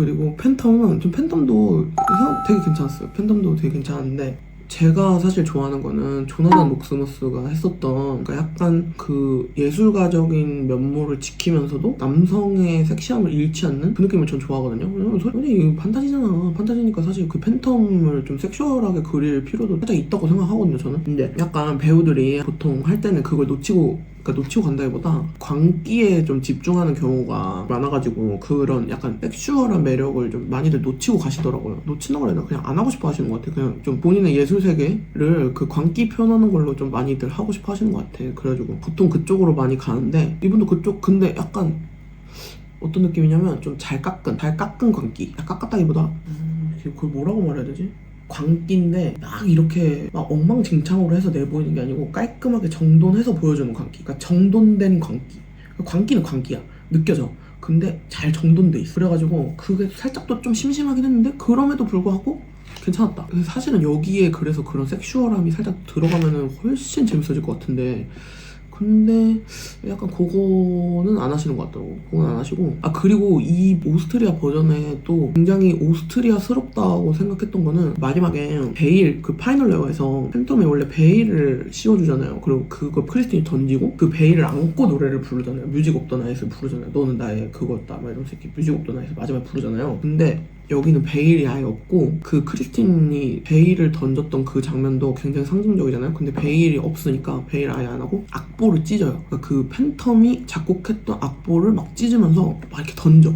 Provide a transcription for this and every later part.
그리고 팬텀은 좀 팬텀도 되게 괜찮았어요. 팬텀도 되게 괜찮은데 제가 사실 좋아하는 거는 조나단 목스머스가 했었던 그러니까 약간 그 예술가적인 면모를 지키면서도 남성의 섹시함을 잃지 않는 그 느낌을 전 좋아하거든요. 왜냐면 이거 판타지잖아. 판타지니까 사실 그 팬텀을 좀 섹슈얼하게 그릴 필요도 살짝 있다고 생각하거든요, 저는. 근데 약간 배우들이 보통 할 때는 그걸 놓치고 간다기보다 광기에 좀 집중하는 경우가 많아가지고 그런 약간 섹슈얼한 매력을 좀 많이들 놓치고 가시더라고요. 놓친다고 해야 되나? 그냥 안 하고 싶어 하시는 것 같아요. 그냥 좀 본인의 예술 세계를 그 광기 표현하는 걸로 좀 많이들 하고 싶어 하시는 것 같아요. 그래가지고 보통 그쪽으로 많이 가는데 이분도 그쪽 근데 약간 어떤 느낌이냐면 좀 잘 깎은 광기. 깎았다기보다 그걸 뭐라고 말해야 되지? 광기인데 막 이렇게 막 엉망진창으로 해서 내보이는 게 아니고 깔끔하게 정돈해서 보여주는 광기. 그러니까 정돈된 광기. 광기는 광기야. 느껴져. 근데 잘 정돈돼 있어. 그래가지고 그게 살짝 또 좀 심심하긴 했는데 그럼에도 불구하고 괜찮았다. 사실은 여기에 그래서 그런 섹슈얼함이 살짝 들어가면은 훨씬 재밌어질 것 같은데 근데 약간 그거는 안 하시는 것 같더라고. 그건 안 하시고 그리고 이 오스트리아 버전에 또 굉장히 오스트리아스럽다고 생각했던 거는 마지막에 베일 그 파이널 레어에서 팬텀이 원래 베일을 씌워주잖아요. 그리고 그걸 크리스틴이 던지고 그 베일을 안고 노래를 부르잖아요. 뮤직 옵 더 나잇을 부르잖아요. 너는 나의 그거였다 막 이러면서 이렇게 뮤직 옵 더 나잇을 마지막에 부르잖아요. 근데 여기는 베일이 아예 없고 그 크리스틴이 베일을 던졌던 그 장면도 굉장히 상징적이잖아요. 근데 베일이 없으니까 베일 아예 안 하고 악보를 찢어요. 그러니까 그 팬텀이 작곡했던 악보를 막 찢으면서 막 이렇게 던져.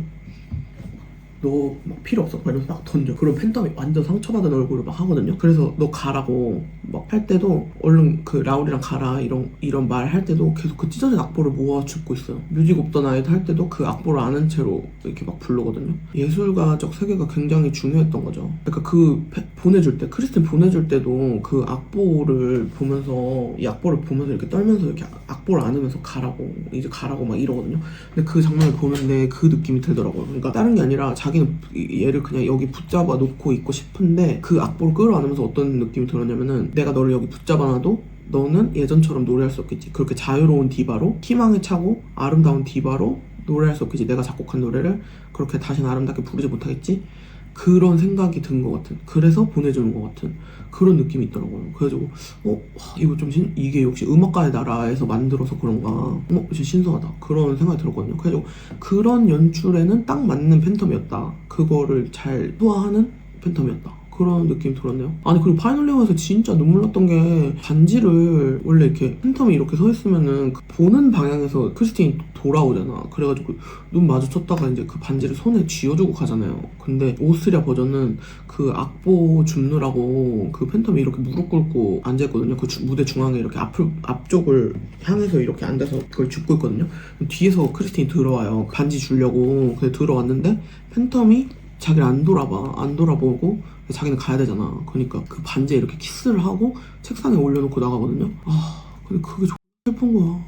너 막 필요 없어. 막 이러면서 막 던져. 그럼 팬텀이 완전 상처받은 얼굴을 막 하거든요. 그래서 너 가라고 막 할 때도 얼른 그 라울이랑 가라 이런 말 할 때도 계속 그 찢어진 악보를 모아 줍고 있어요. 뮤직 옵 더 나이트 할 때도 그 악보를 아는 채로 이렇게 막 부르거든요. 예술가적 세계가 굉장히 중요했던 거죠. 그러니까 보내줄 때 크리스틴 보내줄 때도 그 악보를 보면서 이 악보를 보면서 이렇게 떨면서 이렇게 악보를 안으면서 가라고 이제 가라고 막 이러거든요. 근데 그 장면을 보는데 그 느낌이 들더라고요. 그러니까 다른 게 아니라 자기는 얘를 그냥 여기 붙잡아 놓고 있고 싶은데 그 악보를 끌어안으면서 어떤 느낌이 들었냐면은 내가 너를 여기 붙잡아놔도 너는 예전처럼 노래할 수 없겠지. 그렇게 자유로운 디바로 희망에 차고 아름다운 디바로 노래할 수 없겠지. 내가 작곡한 노래를 그렇게 다시는 아름답게 부르지 못하겠지. 그런 생각이 든 것 같은, 그래서 보내주는 것 같은 그런 느낌이 있더라고요. 그래가지고 이거 좀 이게 역시 음악가의 나라에서 만들어서 그런가 진짜 신선하다 그런 생각이 들었거든요. 그래가지고 그런 연출에는 딱 맞는 팬텀이었다. 그거를 잘 소화하는 팬텀이었다. 그런 느낌이 들었네요. 아니 그리고 파이널 레어에서 진짜 눈물 났던 게 반지를 원래 이렇게 팬텀이 이렇게 서 있으면은 그 보는 방향에서 크리스틴이 돌아오잖아. 그래가지고 눈 마주쳤다가 이제 그 반지를 손에 쥐어주고 가잖아요. 근데 오스트리아 버전은 그 악보 줍느라고 그 팬텀이 이렇게 무릎 꿇고 앉아있거든요. 그 무대 중앙에 이렇게 앞쪽을 향해서 이렇게 앉아서 그걸 줍고 있거든요. 뒤에서 크리스틴이 들어와요. 반지 주려고. 근데 들어왔는데 팬텀이 자기를 안 돌아보고 자기는 가야 되잖아. 그러니까 그 반지에 이렇게 키스를 하고 책상에 올려놓고 나가거든요. 근데 그게 정말 슬픈 거야.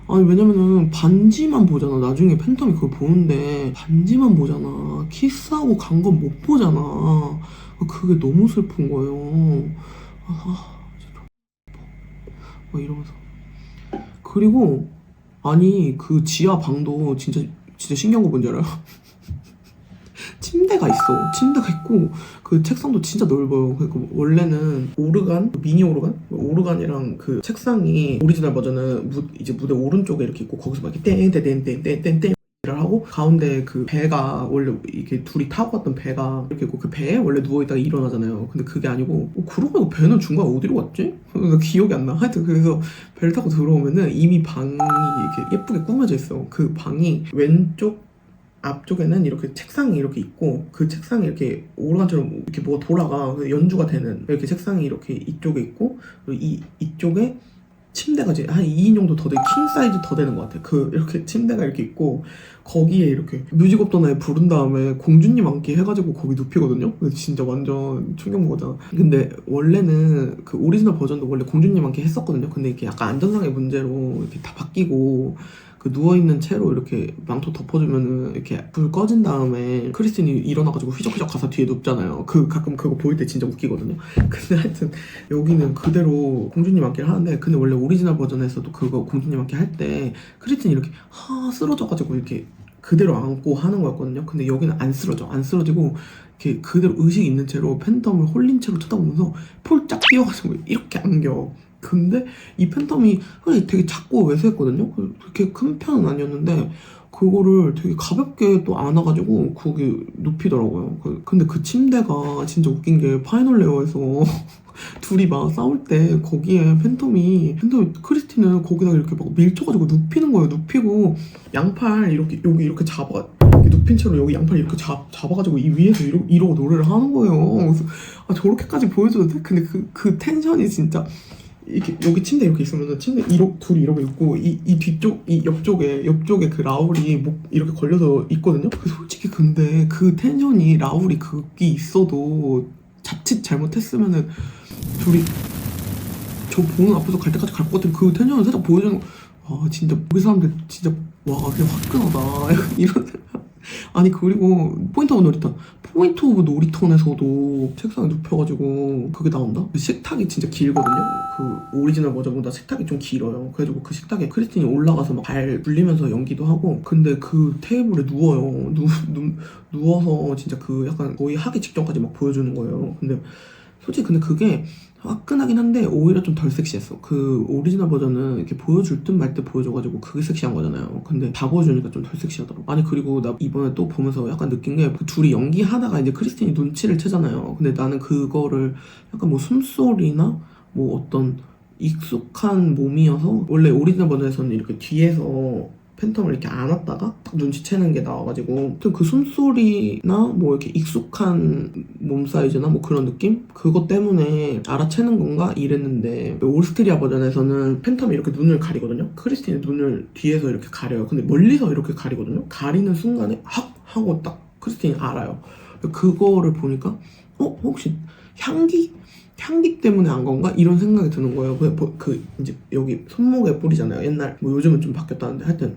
아니 왜냐면은 반지만 보잖아. 나중에 팬텀이 그걸 보는데 반지만 보잖아. 키스하고 간 건 못 보잖아. 그게 너무 슬픈 거예요. 막 이러면서. 그리고 아니 그 지하 방도 진짜 신기한 거 뭔지 알아요? 침대가 있고 그 책상도 진짜 넓어요. 그러니까 원래는 미니 오르간이랑 그 책상이 오리지널 버전은 이제 무대 오른쪽에 이렇게 있고 거기서 막 이렇게 땡땡땡땡땡땡 를 하고 가운데 그 배가 원래 이렇게 둘이 타고 갔던 배가 이렇게 있고 그 배에 원래 누워있다가 일어나잖아요. 근데 그게 아니고 그러고 보니까 배는 중간에 어디로 갔지? 나 기억이 안 나. 하여튼 그래서 배를 타고 들어오면은 이미 방이 이렇게 예쁘게 꾸며져 있어. 그 방이 왼쪽 앞쪽에는 이렇게 책상이 이렇게 있고 그 책상이 이렇게 오르간처럼 이렇게 뭐가 돌아가 연주가 되는 이렇게 책상이 이렇게 이쪽에 있고 그리고 이쪽에 침대가 이제 한 2인 정도 더 킹 사이즈 더 되는 것 같아. 이렇게 침대가 이렇게 있고 거기에 이렇게 뮤직 옵 더 나잇 부른 다음에 공주님 앉기 해가지고 거기 눕히거든요. 진짜 완전 충격 먹었잖아. 근데 원래는 그 오리지널 버전도 원래 공주님 앉기 했었거든요. 근데 이렇게 약간 안전상의 문제로 이렇게 다 바뀌고 그 누워있는 채로 이렇게 망토 덮어주면은 이렇게 불 꺼진 다음에 크리스틴이 일어나가지고 휘적휘적 가서 뒤에 눕잖아요. 가끔 그거 보일 때 진짜 웃기거든요. 근데 하여튼 여기는 그대로 공주님 앉기를 하는데 근데 원래 오리지널 버전에서도 그거 공주님 앉기 할 때 크리스틴이 이렇게 쓰러져가지고 이렇게 그대로 안고 하는 거였거든요. 근데 여기는 안 쓰러져. 안 쓰러지고 이렇게 그대로 의식 있는 채로 팬텀을 홀린 채로 쳐다보면서 폴짝 뛰어가지고 이렇게 안겨. 근데 이 팬텀이 되게 작고 왜소했거든요. 그렇게 큰 편은 아니었는데 그거를 되게 가볍게 또 안아가지고 거기 눕히더라고요. 근데 그 침대가 진짜 웃긴 게 파이널 레어에서 둘이 막 싸울 때 거기에 팬텀이 크리스틴을 거기다가 이렇게 막 밀쳐가지고 눕히는 거예요. 눕히고 양팔 이렇게 여기 이렇게 잡아 이렇게 눕힌 채로 여기 양팔 이렇게 잡아가지고 이 위에서 이러고 노래를 하는 거예요. 그래서 아 저렇게까지 보여줘도 돼? 근데 그 텐션이 진짜 이렇게 여기 침대 이렇게 있으면 침대 둘이 이러고 있고 이 뒤쪽 이 옆쪽에 그 라울이 목 이렇게 걸려서 있거든요. 솔직히 근데 그 텐션이 라울이 거기 있어도 자칫 잘못했으면은 둘이 저 보는 앞에서 갈 때까지 갈 것 같은 그 텐션을 살짝 보여주는 거. 아 진짜 우리 사람들 진짜 와 그냥 화끈하다 이런 아니 그리고 포인트 오브 놀이터에서도 책상에 눕혀가지고 그게 나온다? 식탁이 진짜 길거든요? 그 오리지널 버전보다 식탁이 좀 길어요. 그래가지고 그 식탁에 크리스틴이 올라가서 막 발 굴리면서 연기도 하고 근데 그 테이블에 누워요. 누워서 진짜 그 약간 거의 하기 직전까지 막 보여주는 거예요. 근데 솔직히 근데 그게 화끈하긴 한데 오히려 좀 덜 섹시했어. 그 오리지널 버전은 이렇게 보여줄 듯 말 듯 보여줘가지고 그게 섹시한 거잖아요. 근데 다 보여주니까 좀 덜 섹시하더라고. 아니 그리고 나 이번에 또 보면서 약간 느낀 게 그 둘이 연기하다가 이제 크리스틴이 눈치를 채잖아요. 근데 나는 그거를 약간 뭐 숨소리나 뭐 어떤 익숙한 몸이어서 원래 오리지널 버전에서는 이렇게 뒤에서 팬텀을 이렇게 안았다가 딱 눈치채는 게 나와가지고 그 숨소리나 뭐 이렇게 익숙한 몸 사이즈나 뭐 그런 느낌? 그것 때문에 알아채는 건가 이랬는데 올스트리아 버전에서는 팬텀이 이렇게 눈을 가리거든요. 크리스틴이 눈을 뒤에서 이렇게 가려요. 근데 멀리서 이렇게 가리거든요. 가리는 순간에 헉 하고 딱 크리스틴이 알아요. 그거를 보니까 혹시 향기 때문에 안 건가? 이런 생각이 드는 거예요. 이제 여기 손목에 뿌리잖아요. 옛날 뭐 요즘은 좀 바뀌었다는데 하여튼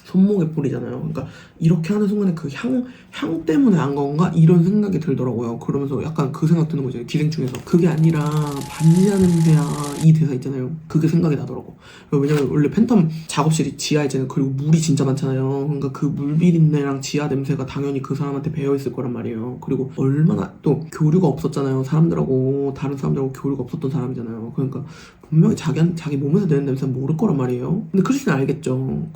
손목에 뿌리잖아요. 그러니까 이렇게 하는 순간에 그 향 때문에 안 건가? 이런 생각이 들더라고요. 그러면서 약간 그 생각 드는 거죠. 기생충에서 그게 아니라 반지하 냄새야 이 대사 있잖아요. 그게 생각이 나더라고. 왜냐면 원래 팬텀 작업실이 지하이잖아요. 그리고 물이 진짜 많잖아요. 그러니까 그 물비린내랑 지하 냄새가 당연히 그 사람한테 배어있을 거란 말이에요. 그리고 얼마나 또 교류가 없었잖아요. 다른 사람들하고 교류가 없었던 사람이잖아요. 그러니까 분명히 자기 몸에서 내는 냄새는 모를 거란 말이에요. 근데 크리스는 알겠죠.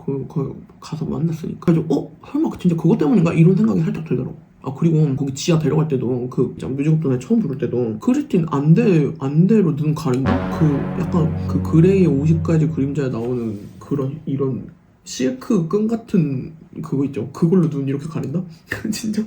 가서 만났으니까. 그래가지고 설마 진짜 그것 때문인가? 이런 생각이 살짝 들더라고. 아 그리고 거기 지하 데려갈 때도 그 뮤직업전에 처음 부를 때도 크리스틴 안대로 눈 가린다? 그 약간 그 그레이의 50가지 그림자에 나오는 이런 실크 끈 같은 그거 있죠. 그걸로 눈 이렇게 가린다? 진짜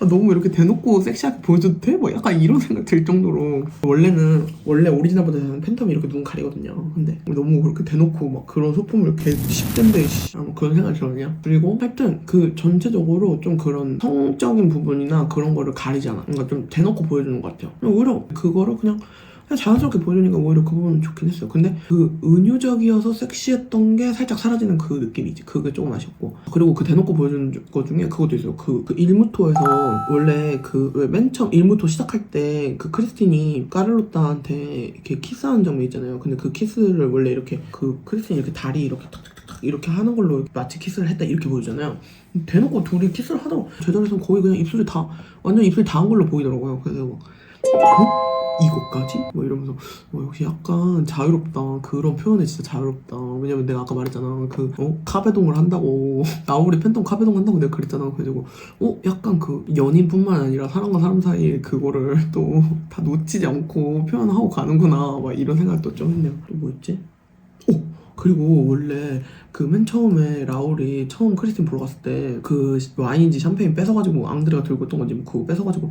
너무 이렇게 대놓고 섹시하게 보여줘도 돼? 뭐 약간 이런 생각 들 정도로 원래 오리지널 버전에서는 팬텀이 이렇게 눈 가리거든요. 근데 너무 그렇게 대놓고 막 그런 소품을 이렇게 10대인데 뭐 그런 생각이 들거든요. 그리고 하여튼 그 전체적으로 좀 그런 성적인 부분이나 그런 거를 가리지 않아. 그러니까 좀 대놓고 보여주는 것 같아요. 오히려 그거를 그냥 자연스럽게 보여주니까 오히려 그 부분은 좋긴 했어요. 근데 그 은유적이어서 섹시했던 게 살짝 사라지는 그 느낌이지. 그게 조금 아쉽고. 그리고 그 대놓고 보여주는 거 중에 그것도 있어요. 그 일무토에서 원래 맨 처음 일무토 시작할 때 그 크리스틴이 까를로타한테 이렇게 키스하는 장면 있잖아요. 근데 그 키스를 원래 이렇게 그 크리스틴이 이렇게 다리 이렇게 탁탁탁 이렇게 하는 걸로 마치 키스를 했다 이렇게 보여주잖아요. 대놓고 둘이 키스를 하더라고. 제전에서는 거의 그냥 완전 입술이 다 한 걸로 보이더라고요. 그래서 막 이거까지? 뭐 이러면서 역시 약간 자유롭다. 그런 표현에 진짜 자유롭다. 왜냐면 내가 아까 말했잖아. 카베동을 한다고 나우리 팬텀 카베동 한다고 내가 그랬잖아. 그래가지고 약간 그 연인뿐만 아니라 사람과 사람 사이에 그거를 또 다 놓치지 않고 표현하고 가는구나. 막 이런 생각도 좀 했네요. 또 뭐 있지? 그리고 원래 그 맨 처음에 라울이 처음 크리스틴 보러 갔을 때 그 와인인지 샴페인 뺏어가지고 앙드레가 들고 있던 건지 그거 뺏어가지고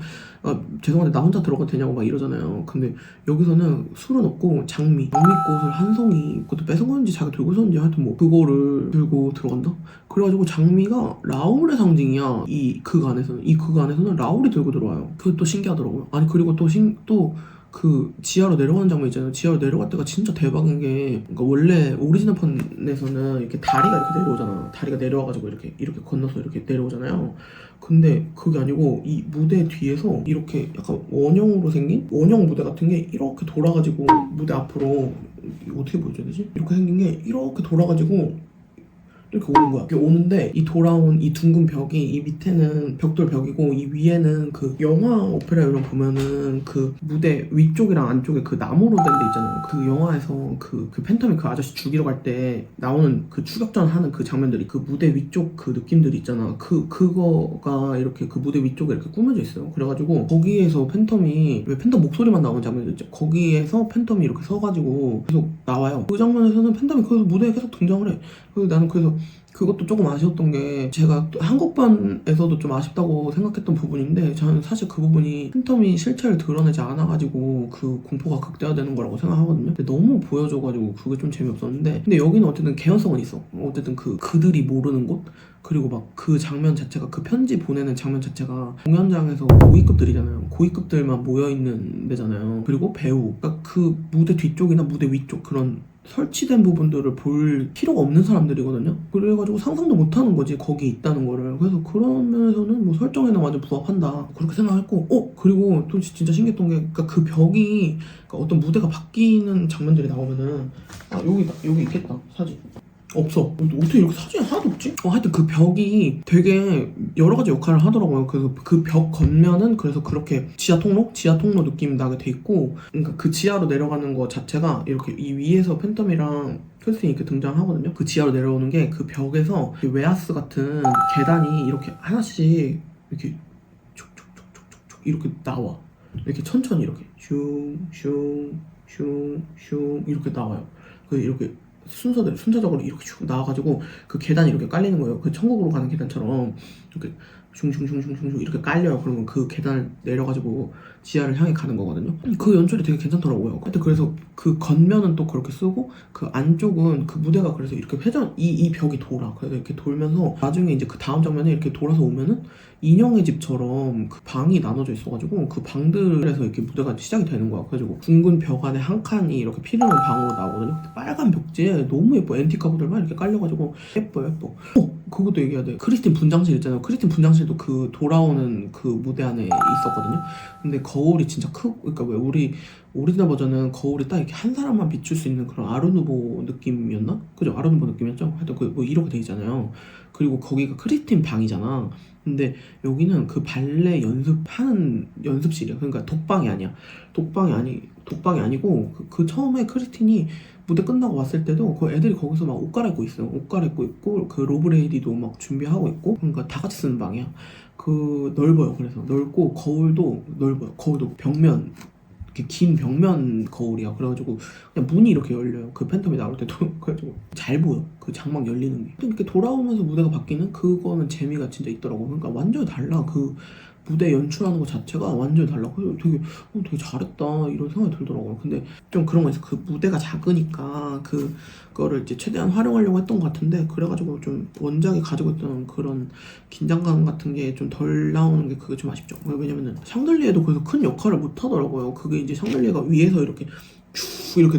죄송한데 나 혼자 들어가도 되냐고 막 이러잖아요. 근데 여기서는 술은 없고 장미꽃을 한 송이 그것도 뺏은 건지 자기가 들고 있었는지 하여튼 뭐 그거를 들고 들어간다? 그래가지고 장미가 라울의 상징이야. 이 극 안에서는 라울이 들고 들어와요. 그게 또 신기하더라고요. 아니 그리고 또 그 지하로 내려가는 장면 있잖아요. 지하로 내려갈 때가 진짜 대박인 게 그러니까 원래 오리지널 판에서는 이렇게 다리가 이렇게 내려오잖아. 다리가 내려와가지고 이렇게 건너서 이렇게 내려오잖아요. 근데 그게 아니고 이 무대 뒤에서 이렇게 약간 원형으로 생긴 원형 무대 같은 게 이렇게 돌아가지고 무대 앞으로 어떻게 보여줘야 되지? 이렇게 생긴 게 이렇게 돌아가지고 이렇게 오는 거야. 이렇게 오는데 이 돌아온 이 둥근 벽이 이 밑에는 벽돌 벽이고 이 위에는 그 영화 오페라 이런 거 보면은 그 무대 위쪽이랑 안쪽에 그 나무로 된 데 있잖아요. 그 영화에서 그 팬텀이 그 아저씨 죽이러 갈 때 나오는 그 추격전 하는 그 장면들이 그 무대 위쪽 그 느낌들이 있잖아. 그거가 이렇게 그 무대 위쪽에 이렇게 꾸며져 있어요. 그래가지고 거기에서 팬텀이 왜 팬텀 목소리만 나오는 장면이 있죠. 거기에서 팬텀이 이렇게 서가지고 계속 나와요. 그 장면에서는 팬텀이 거기서 무대에 계속 등장을 해. 그래서 나는 그래서 그것도 조금 아쉬웠던 게 제가 또 한국판에서도 좀 아쉽다고 생각했던 부분인데 저는 사실 그 부분이 팬텀이 실체를 드러내지 않아가지고 그 공포가 극대화되는 거라고 생각하거든요. 근데 너무 보여줘가지고 그게 좀 재미없었는데 근데 여기는 어쨌든 개연성은 있어. 어쨌든 그들이 모르는 곳 그리고 막 그 장면 자체가 그 편지 보내는 장면 자체가 공연장에서 고위급들이잖아요. 고위급들만 모여있는 데잖아요. 그리고 배우 그러니까 그 무대 뒤쪽이나 무대 위쪽 그런 설치된 부분들을 볼 필요가 없는 사람들이거든요. 그래가지고 상상도 못하는 거지 거기 있다는 거를. 그래서 그런 면에서는 뭐 설정에는 완전 부합한다 그렇게 생각했고 그리고 또 진짜 신기했던 게 그러니까 그 벽이 그러니까 어떤 무대가 바뀌는 장면들이 나오면은 여기 있겠다 사진 없어. 어떻게 이렇게 사진이 하나도 없지? 하여튼 그 벽이 되게 여러 가지 역할을 하더라고요. 그래서 그 벽 겉면은 그래서 그렇게 지하 통로 느낌 나게 돼 있고, 그러니까 그 지하로 내려가는 거 자체가 이렇게 이 위에서 팬텀이랑 크리스틴이 이렇게 등장하거든요. 그 지하로 내려오는 게 그 벽에서 웨하스 같은 계단이 이렇게 하나씩 이렇게 촉촉촉촉촉 이렇게 나와. 이렇게 천천히 이렇게 슝슝슝슝 이렇게 나와요. 그 이렇게 순서적으로 이렇게 쭉 나와가지고 그 계단이 이렇게 깔리는 거예요. 그 천국으로 가는 계단처럼 이렇게 슝슝슝슝슝 이렇게 깔려요. 그러면 그 계단을 내려가지고 지하를 향해 가는 거거든요. 그 연출이 되게 괜찮더라고요. 그래서 그 겉면은 또 그렇게 쓰고 그 안쪽은 그 무대가 그래서 이렇게 이 벽이 돌아. 그래서 이렇게 돌면서 나중에 이제 그 다음 장면에 이렇게 돌아서 오면은 인형의 집처럼 그 방이 나눠져 있어가지고 그 방들에서 이렇게 무대가 시작이 되는 거야. 그래가지고 둥근 벽 안에 한 칸이 이렇게 피르는 방으로 나오거든요. 빨간 벽지에 너무 예뻐. 앤티카구들만 이렇게 깔려가지고 예뻐. 그것도 얘기해야 돼. 크리스틴 분장실 있잖아요. 크리스틴 분장실도 그 돌아오는 그 무대 안에 있었거든요. 근데 거울이 진짜 크고, 그러니까 왜 우리 오리지널 버전은 거울이 딱 이렇게 한 사람만 비출 수 있는 그런 아르누보 느낌이었나? 그죠? 아르누보 느낌이었죠? 하여튼 뭐 이렇게 돼 있잖아요. 그리고 거기가 크리스틴 방이잖아. 근데 여기는 그 발레 연습하는 연습실이야. 그러니까 독방이 아니야. 독방이 아니고 그 처음에 크리스틴이 무대 끝나고 왔을 때도 그 애들이 거기서 막 옷 갈아입고 있어요. 옷 갈아입고 있고 그 로브레이디도 막 준비하고 있고 그러니까 다 같이 쓰는 방이야. 그 넓어요. 그래서 넓고 거울도 넓어요. 거울도 벽면 이렇게 긴 벽면 거울이야. 그래가지고 그냥 문이 이렇게 열려요. 그 팬텀이 나올 때도 그래가지고 잘 보여. 그 장막 열리는 게. 이렇게 돌아오면서 무대가 바뀌는 그거는 재미가 진짜 있더라고. 그러니까 완전히 달라. 그 무대 연출하는 것 자체가 완전히 달라. 그래서 되게 잘했다 이런 생각이 들더라고요. 근데 좀 그런 거 있어. 그 무대가 작으니까 그거를 이제 최대한 활용하려고 했던 것 같은데 그래가지고 좀 원작이 가지고 있던 그런 긴장감 같은 게 좀 덜 나오는 게 그게 좀 아쉽죠. 왜냐면은 샹들리에도 그래서 큰 역할을 못 하더라고요. 그게 이제 샹들리에가 위에서 이렇게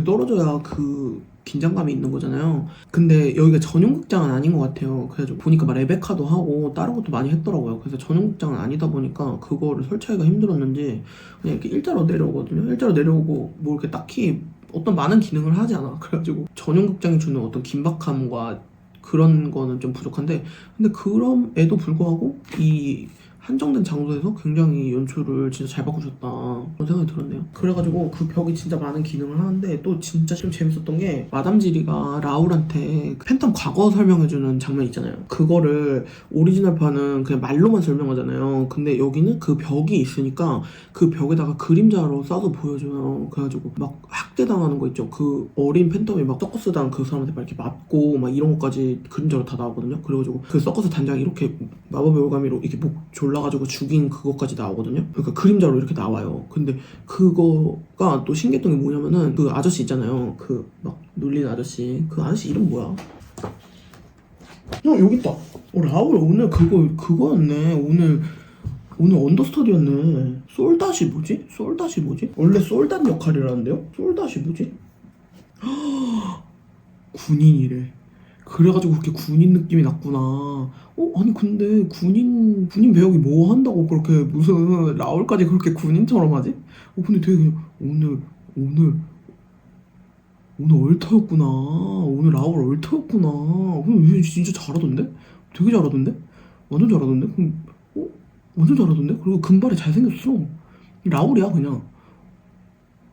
떨어져야 그 긴장감이 있는 거잖아요. 근데 여기가 전용극장은 아닌 것 같아요. 그래가지고 보니까 막 레베카도 하고 다른 것도 많이 했더라고요. 그래서 전용극장은 아니다 보니까 그거를 설치하기가 힘들었는지 그냥 이렇게 일자로 내려오거든요. 일자로 내려오고 뭐 이렇게 딱히 어떤 많은 기능을 하지 않아. 그래가지고 전용극장이 주는 어떤 긴박함과 그런 거는 좀 부족한데 근데 그럼에도 불구하고 이 한정된 장소에서 굉장히 연출을 진짜 잘 바꾸셨다 그런 생각이 들었네요. 그래가지고 그 벽이 진짜 많은 기능을 하는데 또 진짜 좀 재밌었던 게 마담 지리가 라울한테 팬텀 과거 설명해주는 장면 있잖아요. 그거를 오리지널판은 그냥 말로만 설명하잖아요. 근데 여기는 그 벽이 있으니까 그 벽에다가 그림자로 싸서 보여줘요. 그래가지고 막 학대당하는 거 있죠. 그 어린 팬텀이 막 서커스단 그 사람한테 막 이렇게 맞고 막 이런 것까지 그림자로 다 나오거든요. 그래가지고 그 서커스 단장이 이렇게 마법의 오가미로 이렇게 목 졸라가지고 죽인 그것까지 나오거든요. 그러니까 그림자로 이렇게 나와요. 근데 그거가 또 신기했던 게 뭐냐면은 그 아저씨 있잖아요. 그 막 놀리는 아저씨. 그 아저씨 이름 뭐야? 형 여기 있다. 라울 오늘 그거였네. 오늘 언더스터디였네. 솔닷이 뭐지? 원래 솔닷 역할이라는데요? 솔닷이 뭐지? 군인이래. 그래가지고 그렇게 군인 느낌이 났구나. 아니 근데 군인 배역이 뭐 한다고 그렇게 무슨 라울까지 그렇게 군인처럼 하지? 근데 되게 오늘 오늘 얼터였구나. 오늘 라울 얼터였구나. 얘 진짜 잘하던데? 되게 잘하던데? 완전 잘하던데? 완전 잘하던데? 그리고 금발이 잘생겼어. 라울이야 그냥.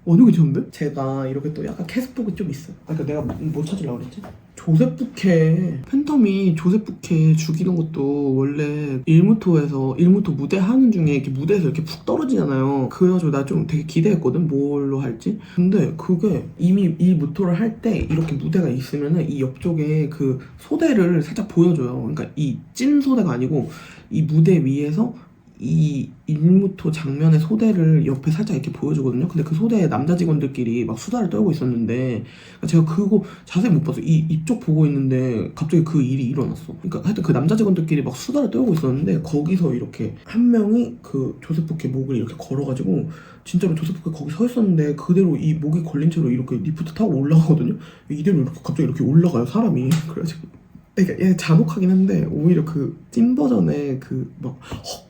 완전 괜찮은데? 제가 이렇게 또 약간 캐스폭이 좀 있어요. 그러니까 내가 뭐 찾으려고 그랬지? 조셉 부케. 팬텀이 조셉 부케 죽이는 것도 원래 일무토 무대 하는 중에 이렇게 무대에서 이렇게 푹 떨어지잖아요. 그래가지고 나 좀 되게 기대했거든, 뭘로 할지. 근데 그게 이미 이 무토를 할 때 이렇게 무대가 있으면은 이 옆쪽에 그 소대를 살짝 보여줘요. 그러니까 이 찐 소대가 아니고 이 무대 위에서 이 일무토 장면의 소대를 옆에 살짝 이렇게 보여주거든요. 근데 그 소대에 남자 직원들끼리 막 수다를 떨고 있었는데 제가 그거 자세히 못 봤어요. 이쪽 보고 있는데 갑자기 그 일이 일어났어. 그러니까 하여튼 그 남자 직원들끼리 막 수다를 떨고 있었는데 거기서 이렇게 한 명이 그 조셉 부케 목을 이렇게 걸어가지고 진짜로 조셉 부케 거기 서 있었는데 그대로 이 목이 걸린 채로 이렇게 리프트 타고 올라가거든요. 이대로 이렇게 갑자기 이렇게 올라가요, 사람이. 그래가지고 그러니까 얘 잔혹하긴 한데 오히려 그 찐 버전의 그 막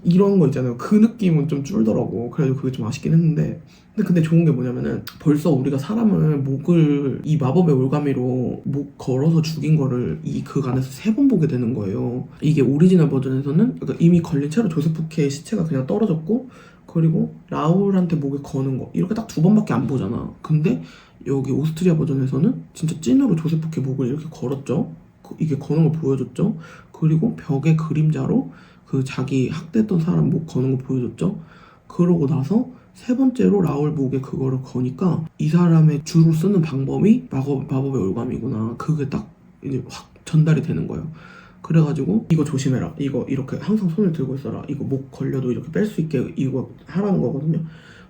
이런 거 있잖아요. 그 느낌은 좀 줄더라고. 그래가지고 그게 좀 아쉽긴 했는데 근데 좋은 게 뭐냐면은 벌써 우리가 사람을 목을 이 마법의 올가미로 목 걸어서 죽인 거를 이 극 안에서 3번 보게 되는 거예요. 이게 오리지널 버전에서는 그러니까 이미 걸린 채로 조셉 부케의 시체가 그냥 떨어졌고 그리고 라울한테 목에 거는 거 이렇게 딱 2번밖에 안 보잖아. 근데 여기 오스트리아 버전에서는 진짜 찐으로 조셉 부케 목을 이렇게 걸었죠. 이게 거는 걸 보여줬죠. 그리고 벽에 그림자로 그 자기 학대했던 사람 목 거는 거 보여줬죠. 그러고 나서 3번째로 라울 목에 그거를 거니까 이 사람의 주로 쓰는 방법이 마법의 올감이구나. 그게 딱 이제 확 전달이 되는 거예요. 그래가지고 이거 조심해라. 이거 이렇게 항상 손을 들고 있어라. 이거 목 걸려도 이렇게 뺄 수 있게 이거 하라는 거거든요.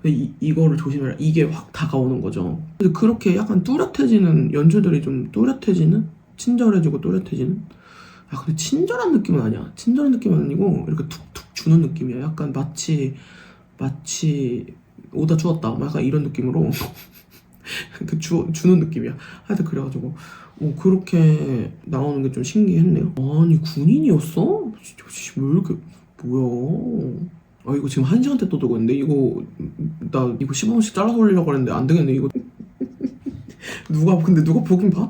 이거를 조심해라. 이게 확 다가오는 거죠. 근데 그렇게 약간 뚜렷해지는 연출들이 좀 뚜렷해지는? 친절해지고 또렷해지는? 아 근데 친절한 느낌은 아니야. 친절한 느낌은 아니고 이렇게 툭툭 주는 느낌이야. 약간 마치 오다 주었다 막 약간 이런 느낌으로 주는 느낌이야. 하여튼 그래가지고 그렇게 나오는 게 좀 신기했네요. 아니 군인이었어? 왜 이렇게 뭐야? 아 이거 지금 1시간째 떠들고 있는데 나 이거 15분씩 잘라서 올리려고 했는데 안 되겠네 이거. 근데 누가 보긴 봐?